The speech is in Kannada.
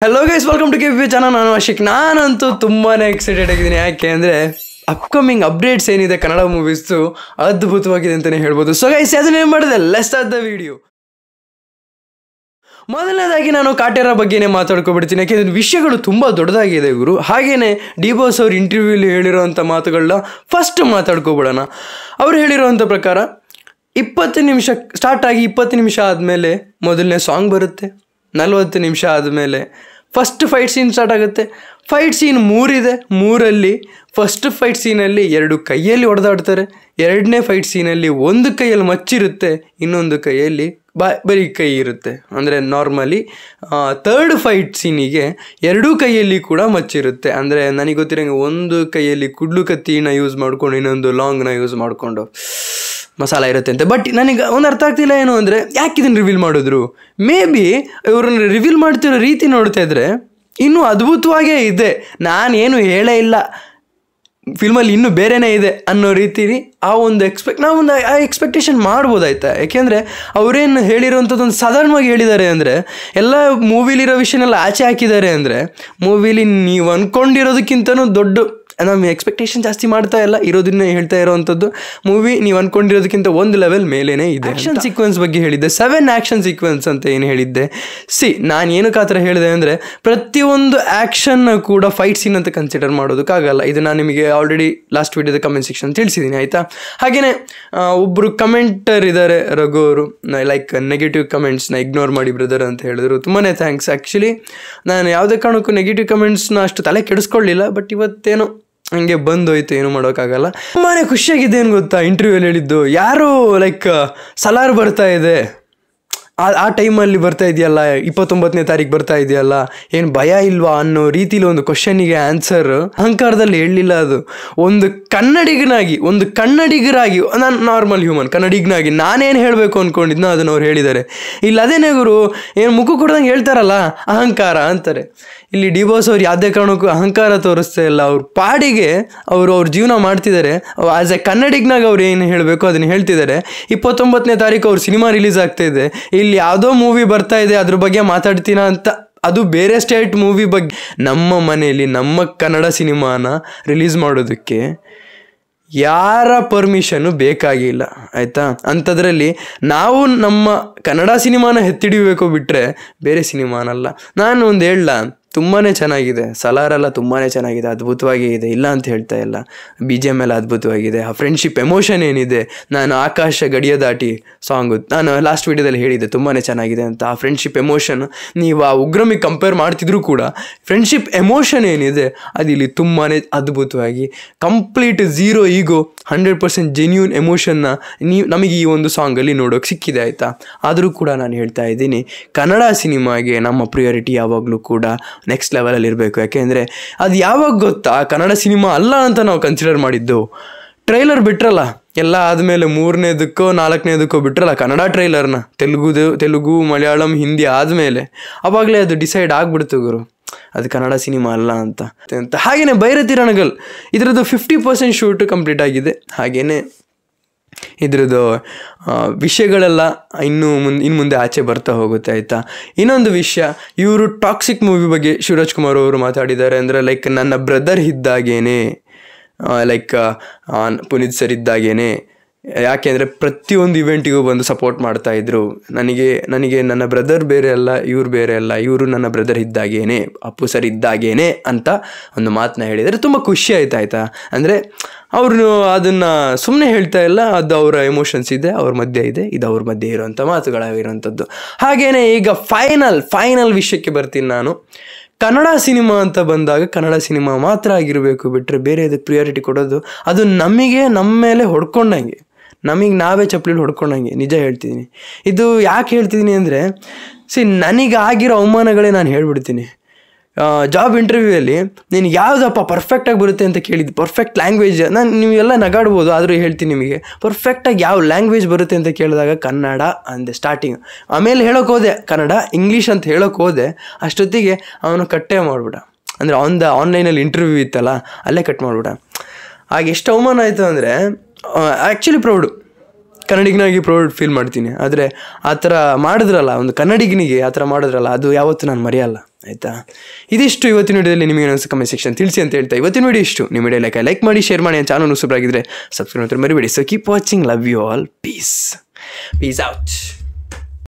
Hello guys, welcome to KP channel. ನಾನು ಅಶಿಕ್. ನಾನಂತೂ ತುಂಬಾ ಎಕ್ಸೈಟೆಡ್ ಆಗಿದ್ದೀನಿ. ಯಾಕೆ ಅಂದರೆ ಅಪ್ಕಮಿಂಗ್ ಅಪ್ಡೇಟ್ಸ್ ಏನಿದೆ ಕನ್ನಡ ಮೂವೀಸ್ದು ಅದ್ಭುತವಾಗಿದೆ ಅಂತಲೇ ಹೇಳ್ಬೋದು. ಸೊ ಗೈಸ್, ಅದನ್ನೇನು ಮಾಡಿದೆ, ಲೆಟ್ಸ್ ಸ್ಟಾರ್ಟ್ ದ ವಿಡಿಯೋ. ಮೊದಲನೇದಾಗಿ ನಾನು ಕಾಟೇರ ಬಗ್ಗೆನೇ ಮಾತಾಡ್ಕೊಬಿಡ್ತೀನಿ. ಯಾಕೆಂದರೆ ವಿಷಯಗಳು ತುಂಬ ದೊಡ್ಡದಾಗಿದೆ ಇವರು. ಹಾಗೆಯೇ ಡಿ ಬಾಸ್ ಅವ್ರ ಇಂಟರ್ವ್ಯೂಲಿ ಹೇಳಿರೋವಂಥ ಮಾತುಗಳನ್ನ ಫಸ್ಟ್ ಮಾತಾಡ್ಕೊಬಿಡೋಣ. ಅವ್ರು ಹೇಳಿರೋವಂಥ ಪ್ರಕಾರ 20 ನಿಮಿಷ ಸ್ಟಾರ್ಟ್ ಆಗಿ 20 ನಿಮಿಷ ಆದಮೇಲೆ ಮೊದಲನೇ ಸಾಂಗ್ ಬರುತ್ತೆ. 40 ನಿಮಿಷ ಆದಮೇಲೆ ಫಸ್ಟ್ ಫೈಟ್ ಸೀನ್ ಸ್ಟಾರ್ಟ್ ಆಗುತ್ತೆ. ಫೈಟ್ ಸೀನ್ 3 ಇದೆ. 3ರಲ್ಲಿ ಫಸ್ಟ್ ಫೈಟ್ ಸೀನಲ್ಲಿ 2 ಕೈಯಲ್ಲಿ ಹೊಡೆದಾಡ್ತಾರೆ. 2ನೇ ಫೈಟ್ ಸೀನಲ್ಲಿ 1 ಕೈಯಲ್ಲಿ ಮಚ್ಚಿರುತ್ತೆ, ಇನ್ನೊಂದು ಕೈಯಲ್ಲಿ ಬರೀ ಕೈ ಇರುತ್ತೆ. ಅಂದರೆ ನಾರ್ಮಲಿ 3rd ಫೈಟ್ ಸೀನಿಗೆ 2 ಕೈಯಲ್ಲಿ ಕೂಡ ಮಚ್ಚಿರುತ್ತೆ. ಅಂದರೆ ನನಗೆ ಗೊತ್ತಿರೋಂಗೆ 1 ಕೈಯಲ್ಲಿ ಕುಡ್ಲು ಕತ್ತಿನ ಯೂಸ್ ಮಾಡ್ಕೊಂಡು ಇನ್ನೊಂದು ಲಾಂಗ್ನ ಯೂಸ್ ಮಾಡಿಕೊಂಡು ಮಸಾಲ ಇರುತ್ತೆ ಅಂತೆ. ಬಟ್ ನನಗೆ ಒಂದು ಅರ್ಥ ಆಗ್ತಿಲ್ಲ ಏನು ಅಂದರೆ, ಯಾಕೆ ಇದನ್ನು ರಿವೀಲ್ ಮಾಡಿದ್ರು? ಮೇ ಬಿ ಇವ್ರನ್ನ ರಿವೀಲ್ ಮಾಡ್ತಿರೋ ರೀತಿ ನೋಡ್ತಾ ಇದ್ರೆ ಇನ್ನೂ ಅದ್ಭುತವಾಗೇ ಇದೆ. ನಾನೇನು ಹೇಳೇ ಇಲ್ಲ, ಫಿಲ್ಮಲ್ಲಿ ಇನ್ನೂ ಬೇರೆನೇ ಇದೆ ಅನ್ನೋ ರೀತಿಲಿ ಆ ಒಂದು ನಾವೊಂದು ಆ ಎಕ್ಸ್ಪೆಕ್ಟೇಷನ್ ಮಾಡ್ಬೋದಾಯ್ತಾ. ಯಾಕೆಂದರೆ ಅವರೇನು ಹೇಳಿರೋಂಥದ್ದೊಂದು ಸಾಧಾರಣವಾಗಿ ಹೇಳಿದ್ದಾರೆ ಅಂದರೆ, ಎಲ್ಲ ಮೂವಿಲಿರೋ ವಿಷಯನೆಲ್ಲ ಆಚೆ ಹಾಕಿದ್ದಾರೆ ಅಂದರೆ, ಮೂವಿಲಿ ನೀವು ಅಂದ್ಕೊಂಡಿರೋದಕ್ಕಿಂತನೂ ದೊಡ್ಡ ನಮ್ಮ ಎಕ್ಸ್ಪೆಕ್ಟೇಷನ್ ಜಾಸ್ತಿ ಮಾಡ್ತಾ ಇಲ್ಲ, ಇರೋದನ್ನೇ ಹೇಳ್ತಾ ಇರೋವಂಥದ್ದು. ಮೂವಿ ನೀವು ಅಂದ್ಕೊಂಡಿರೋದಕ್ಕಿಂತ ಒಂದು ಲೆವೆಲ್ ಮೇಲೇ ಇದೆ. ಆ್ಯಕ್ಷನ್ ಸೀಕ್ವೆನ್ಸ್ ಬಗ್ಗೆ ಹೇಳಿದ್ದೆ, 7 ಆ್ಯಕ್ಷನ್ ಸೀಕ್ವೆನ್ಸ್ ಅಂತ ಏನು ಹೇಳಿದ್ದೆ. ನಾನು ಏನಕ್ಕೆ ಆ ಥರ ಹೇಳಿದೆ ಅಂದರೆ, ಪ್ರತಿಯೊಂದು ಆ್ಯಕ್ಷನ್ನ ಕೂಡ ಫೈಟ್ ಸೀನ್ ಅಂತ ಕನ್ಸಿಡರ್ ಮಾಡೋದಕ್ಕಾಗಲ್ಲ. ಇದು ನಾನು ನಿಮಗೆ ಆಲ್ರೆಡಿ ಲಾಸ್ಟ್ ವೀಡಿಯೋದ ಕಮೆಂಟ್ ಸೆಕ್ಷನ್ ತಿಳಿಸಿದ್ದೀನಿ, ಆಯಿತಾ. ಹಾಗೆಯೇ ಒಬ್ಬರು ಕಮೆಂಟರ್ ಇದ್ದಾರೆ, ರಘು ಅವರು, ಲೈಕ್ ನೆಗೆಟಿವ್ ಕಮೆಂಟ್ಸ್ನ ಇಗ್ನೋರ್ ಮಾಡಿ ಬ್ರದರ್ ಅಂತ ಹೇಳಿದ್ರು. ತುಂಬಾ ಥ್ಯಾಂಕ್ಸ್. ಆ್ಯಕ್ಚುಲಿ ನಾನು ಯಾವುದೇ ಕಾರಣಕ್ಕೂ ನೆಗೆಟಿವ್ ಕಮೆಂಟ್ಸ್ನ ಅಷ್ಟು ತಲೆ ಕೆಡಿಸ್ಕೊಳ್ಳಿಲ್ಲ. ಬಟ್ ಇವತ್ತೇನು ಹಂಗೆ ಬಂದೋಯ್ತು, ಏನು ಮಾಡೋಕ್ಕಾಗಲ್ಲ. ತುಂಬಾ ಖುಷಿಯಾಗಿದೆ. ಏನು ಗೊತ್ತಾ, ಇಂಟರ್ವ್ಯೂಲ್ಲಿ ಹೇಳಿದ್ದು, ಯಾರು ಲೈಕ್ ಸಲಾರ್ ಬರ್ತಾ ಇದೆ ಆ ಟೈಮಲ್ಲಿ ಬರ್ತಾ ಇದೆಯಲ್ಲ, 29ನೇ ತಾರೀಕು ಬರ್ತಾ ಇದೆಯಲ್ಲ, ಏನು ಭಯ ಇಲ್ವಾ ಅನ್ನೋ ರೀತಿಲಿ ಒಂದು ಕ್ವಶನಿಗೆ ಆನ್ಸರ್ ಅಹಂಕಾರದಲ್ಲಿ ಹೇಳಲಿಲ್ಲ. ಅದು ಒಂದು ಕನ್ನಡಿಗರಾಗಿ ನಾನು ನಾರ್ಮಲ್ ಹ್ಯೂಮನ್ ಕನ್ನಡಿಗನಾಗಿ ನಾನೇನು ಹೇಳಬೇಕು ಅಂದ್ಕೊಂಡಿದ್ನೋ ಅದನ್ನು ಅವ್ರು ಹೇಳಿದ್ದಾರೆ. ಇಲ್ಲಿ ಅದೇನೇ ಗುರು, ಏನು ಮುಖ ಕೊಡ್ದಂಗೆ ಹೇಳ್ತಾರಲ್ಲ, ಅಹಂಕಾರ ಅಂತಾರೆ. ಇಲ್ಲಿ ಡಿ ಬಾಸ್ ಅವ್ರು ಯಾವುದೇ ಕಾರಣಕ್ಕೂ ಅಹಂಕಾರ ತೋರಿಸ್ತಾ ಇಲ್ಲ. ಅವ್ರ ಪಾಡಿಗೆ ಅವ್ರ ಜೀವನ ಮಾಡ್ತಿದ್ದಾರೆ. ಆ್ಯಸ್ ಎ ಕನ್ನಡಿಗನಾಗ ಅವ್ರು ಏನು ಹೇಳಬೇಕು ಅದನ್ನು ಹೇಳ್ತಿದ್ದಾರೆ. 29ನೇ ತಾರೀಕು ಅವ್ರ ಸಿನಿಮಾ ರಿಲೀಸ್ ಆಗ್ತಾ ಇದೆ. ಇಲ್ಲಿ ಯಾವುದೋ ಮೂವಿ ಬರ್ತಾ ಇದೆ, ಅದ್ರ ಬಗ್ಗೆ ಮಾತಾಡ್ತೀನ ಅಂತ, ಅದು ಬೇರೆ ಸ್ಟೇಟ್ ಮೂವಿ ಬಗ್ಗೆ. ನಮ್ಮ ಮನೆಯಲ್ಲಿ ನಮ್ಮ ಕನ್ನಡ ಸಿನಿಮಾನ ರಿಲೀಸ್ ಮಾಡೋದಕ್ಕೆ ಯಾರ ಪರ್ಮಿಷನ್ನು ಬೇಕಾಗಿಲ್ಲ, ಆಯಿತಾ. ಅಂಥದ್ರಲ್ಲಿ ನಾವು ನಮ್ಮ ಕನ್ನಡ ಸಿನಿಮಾನ ಎತ್ತಿಡಿಬೇಕು ಬಿಟ್ಟರೆ ಬೇರೆ ಸಿನಿಮಾನಲ್ಲ. ನಾನು ಒಂದು ಹೇಳಲ್ಲ, ತುಂಬಾ ಚೆನ್ನಾಗಿದೆ. ಸಲಾರೆಲ್ಲ ತುಂಬಾ ಚೆನ್ನಾಗಿದೆ, ಅದ್ಭುತವಾಗಿ ಇದೆ, ಇಲ್ಲ ಅಂತ ಹೇಳ್ತಾ ಇಲ್ಲ. BGM ಎಲ್ಲ ಅದ್ಭುತವಾಗಿದೆ. ಆ ಫ್ರೆಂಡ್ಶಿಪ್ ಎಮೋಷನ್ ಏನಿದೆ, ನಾನು ಆಕಾಶ ಗಡಿಯ ದಾಟಿ ಸಾಂಗು ನಾನು ಲಾಸ್ಟ್ ವೀಡಿಯೋದಲ್ಲಿ ಹೇಳಿದ್ದೆ ತುಂಬಾ ಚೆನ್ನಾಗಿದೆ ಅಂತ. ಆ ಫ್ರೆಂಡ್ಶಿಪ್ ಎಮೋಷನ್ ನೀವು ಆ ಉಗ್ರಮಿಗೆ ಕಂಪೇರ್ ಮಾಡ್ತಿದ್ರು ಕೂಡ ಫ್ರೆಂಡ್ಶಿಪ್ ಎಮೋಷನ್ ಏನಿದೆ ಅದು ಇಲ್ಲಿ ತುಂಬಾ ಅದ್ಭುತವಾಗಿ ಕಂಪ್ಲೀಟ್ 0 ಈಗೋ 100% ಜೆನ್ಯೂನ್ ಎಮೋಷನ್ನ ನಮಗೆ ಈ ಒಂದು ಸಾಂಗಲ್ಲಿ ನೋಡೋಕೆ ಸಿಕ್ಕಿದೆ, ಆಯಿತಾ. ಆದರೂ ಕೂಡ ನಾನು ಹೇಳ್ತಾ ಇದ್ದೀನಿ, ಕನ್ನಡ ಸಿನಿಮಾಗೆ ನಮ್ಮ ಪ್ರಿಯಾರಿಟಿ ಯಾವಾಗಲೂ ಕೂಡ ನೆಕ್ಸ್ಟ್ ಲೆವೆಲಲ್ಲಿ ಇರಬೇಕು. ಯಾಕೆಂದರೆ ಅದು ಯಾವಾಗ ಗೊತ್ತಾ, ಕನ್ನಡ ಸಿನಿಮಾ ಅಲ್ಲ ಅಂತ ನಾವು ಕನ್ಸಿಡರ್ ಮಾಡಿದ್ದು. ಟ್ರೈಲರ್ ಬಿಟ್ರಲ್ಲ, ಎಲ್ಲ ಆದಮೇಲೆ 3ನೇದಕ್ಕೋ 4ನೇದಕ್ಕೋ ಬಿಟ್ರಲ್ಲ ಕನ್ನಡ ಟ್ರೈಲರ್ನ, ತೆಲುಗು ಮಲಯಾಳಂ ಹಿಂದಿ ಆದಮೇಲೆ ಆವಾಗಲೇ ಅದು ಡಿಸೈಡ್ ಆಗಿಬಿಡ್ತು ಗುರು, ಅದು ಕನ್ನಡ ಸಿನಿಮಾ ಅಲ್ಲ ಅಂತ. ಹಾಗೆಯೇ ಭೈರತಿ ರಣಗಲ್ ಇದರದ್ದು 50% ಶೂಟ್ ಕಂಪ್ಲೀಟ್ ಆಗಿದೆ. ಹಾಗೆಯೇ ಇದ್ರದ್ದು ವಿಷಯಗಳೆಲ್ಲ ಇನ್ನು ಮುಂದೆ ಆಚೆ ಬರ್ತಾ ಹೋಗುತ್ತೆ, ಆಯಿತಾ. ಇನ್ನೊಂದು ವಿಷಯ, ಇವರು ಟಾಕ್ಸಿಕ್ ಮೂವಿ ಬಗ್ಗೆ ಶಿವರಾಜ್ ಕುಮಾರ್ ಅವರು ಮಾತಾಡಿದ್ದಾರೆ. ಅಂದರೆ ಲೈಕ್ ನನ್ನ ಬ್ರದರ್ ಇದ್ದಾಗೇನೆ, ಲೈಕ್ ಪುನೀತ್ ಸರ್ ಇದ್ದಾಗೇನೆ. ಯಾಕೆಂದರೆ ಪ್ರತಿಯೊಂದು ಇವೆಂಟಿಗೂ ಬಂದು ಸಪೋರ್ಟ್ ಮಾಡ್ತಾಯಿದ್ರು. ನನಗೆ ನನ್ನ ಬ್ರದರ್ ಬೇರೆ ಅಲ್ಲ, ಇವ್ರು ಬೇರೆ ಅಲ್ಲ, ಇವರು ನನ್ನ ಬ್ರದರ್ ಇದ್ದಾಗೇನೆ, ಅಪ್ಪು ಸರ್ ಇದ್ದಾಗೇನೆ ಅಂತ ಒಂದು ಮಾತನ್ನ ಹೇಳಿದರೆ ತುಂಬ ಖುಷಿ ಆಯ್ತಾ. ಅಂದರೆ ಅವ್ರು ಅದನ್ನು ಸುಮ್ಮನೆ ಹೇಳ್ತಾ ಇಲ್ಲ, ಅದು ಅವರ ಎಮೋಷನ್ಸ್ ಇದೆ, ಅವ್ರ ಮಧ್ಯೆ ಇದೆ, ಇದು ಅವ್ರ ಮಧ್ಯೆ ಇರೋವಂಥ ಮಾತುಗಳಾಗಿರೋಂಥದ್ದು. ಹಾಗೆಯೇ ಈಗ ಫೈನಲ್ ವಿಷಯಕ್ಕೆ ಬರ್ತೀನಿ ನಾನು. ಕನ್ನಡ ಸಿನಿಮಾ ಅಂತ ಬಂದಾಗ ಕನ್ನಡ ಸಿನಿಮಾ ಮಾತ್ರ ಆಗಿರಬೇಕು ಬಿಟ್ಟರೆ ಬೇರೆ ಇದಕ್ಕೆ ಪ್ರಿಯಾರಿಟಿ ಕೊಡೋದು ಅದು ನಮ್ಮ ಮೇಲೆ ಹೊಡ್ಕೊಂಡಂಗೆ, ನಮಗೆ ನಾವೇ ಚಪ್ಪಲಿಲಿ ಹೊಡ್ಕೊಂಡಂಗೆ. ನಿಜ ಹೇಳ್ತಿದ್ದೀನಿ. ಇದು ಯಾಕೆ ಹೇಳ್ತಿದ್ದೀನಿ ಅಂದರೆ, ನನಗೆ ಆಗಿರೋ ಅವಮಾನಗಳೇ ನಾನು ಹೇಳ್ಬಿಡ್ತೀನಿ. ಜಾಬ್ ಇಂಟರ್ವ್ಯೂಯಲ್ಲಿ ನೀನು ಯಾವುದಪ್ಪ ಪರ್ಫೆಕ್ಟಾಗಿ ಬರುತ್ತೆ ಅಂತ ಕೇಳಿದ್ದು, ಪರ್ಫೆಕ್ಟ್ ಲ್ಯಾಂಗ್ವೇಜ್, ನೀವೆಲ್ಲ ನಗಾಡ್ಬೋದು, ಆದರೂ ಹೇಳ್ತೀನಿ ನಿಮಗೆ ಪರ್ಫೆಕ್ಟಾಗಿ ಯಾವ ಲ್ಯಾಂಗ್ವೇಜ್ ಬರುತ್ತೆ ಅಂತ ಕೇಳಿದಾಗ ಕನ್ನಡ ಅಂದೆ ಸ್ಟಾರ್ಟಿಂಗ್. ಆಮೇಲೆ ಹೇಳೋಕೆ ಹೋದೆ ಕನ್ನಡ ಇಂಗ್ಲೀಷ್ ಅಂತ ಹೇಳೋಕೆ ಹೋದೆ, ಅಷ್ಟೊತ್ತಿಗೆ ಅವನು ಕಟ್ಟೇ ಮಾಡಿಬಿಡ. ಅಂದರೆ ಆನ್ಲೈನಲ್ಲಿ ಇಂಟರ್ವ್ಯೂ ಇತ್ತಲ್ಲ, ಅಲ್ಲೇ ಕಟ್ ಮಾಡಿಬಿಡ. ಆಗ ಎಷ್ಟು ಅವಮಾನ ಆಯಿತು ಅಂದರೆ, ಆ್ಯಕ್ಚುಲಿ ಪ್ರೌಡು ಕನ್ನಡಿಗನಾಗಿ ಪ್ರೌಡ್ ಫೀಲ್ ಮಾಡ್ತೀನಿ. ಆದರೆ ಆ ಥರ ಮಾಡಿದ್ರಲ್ಲ, ಒಂದು ಕನ್ನಡಿಗನಿಗೆ ಆ ಥರ ಮಾಡಿದ್ರಲ್ಲ, ಅದು ಯಾವತ್ತೂ ನಾನು ಮರೆಯಲ್ಲ. ಆಯಿತಾ? ಇದಿಷ್ಟು ಇವತ್ತಿನ ವಿಡಿಯೋದಲ್ಲಿ ನಿಮಗೆ ಅನಿಸೋ ಕಮೆಂಟ್ ಸೆಕ್ಷನ್ ತಿಳಿಸಿ ಅಂತ ಹೇಳ್ತಾ ಇವತ್ತಿನ ವಿಡಿಯೋ ಇಷ್ಟು. ನಿಮ್ಮ ವಿಡಿಯೋ ಲೈಕ್ ಮಾಡಿ, ಶೇರ್ ಮಾಡಿ, ಚಾನಲ್ ಸಬ್ಸ್ಕ್ರೈಬ್ ಆಗಿದ್ರೆ ಸಬ್ಸ್ಕ್ರೈಬ್ ಮಾಡ್ತಾರೆ ಮರಿಬೇಡಿ. So keep watching, love you all, peace out.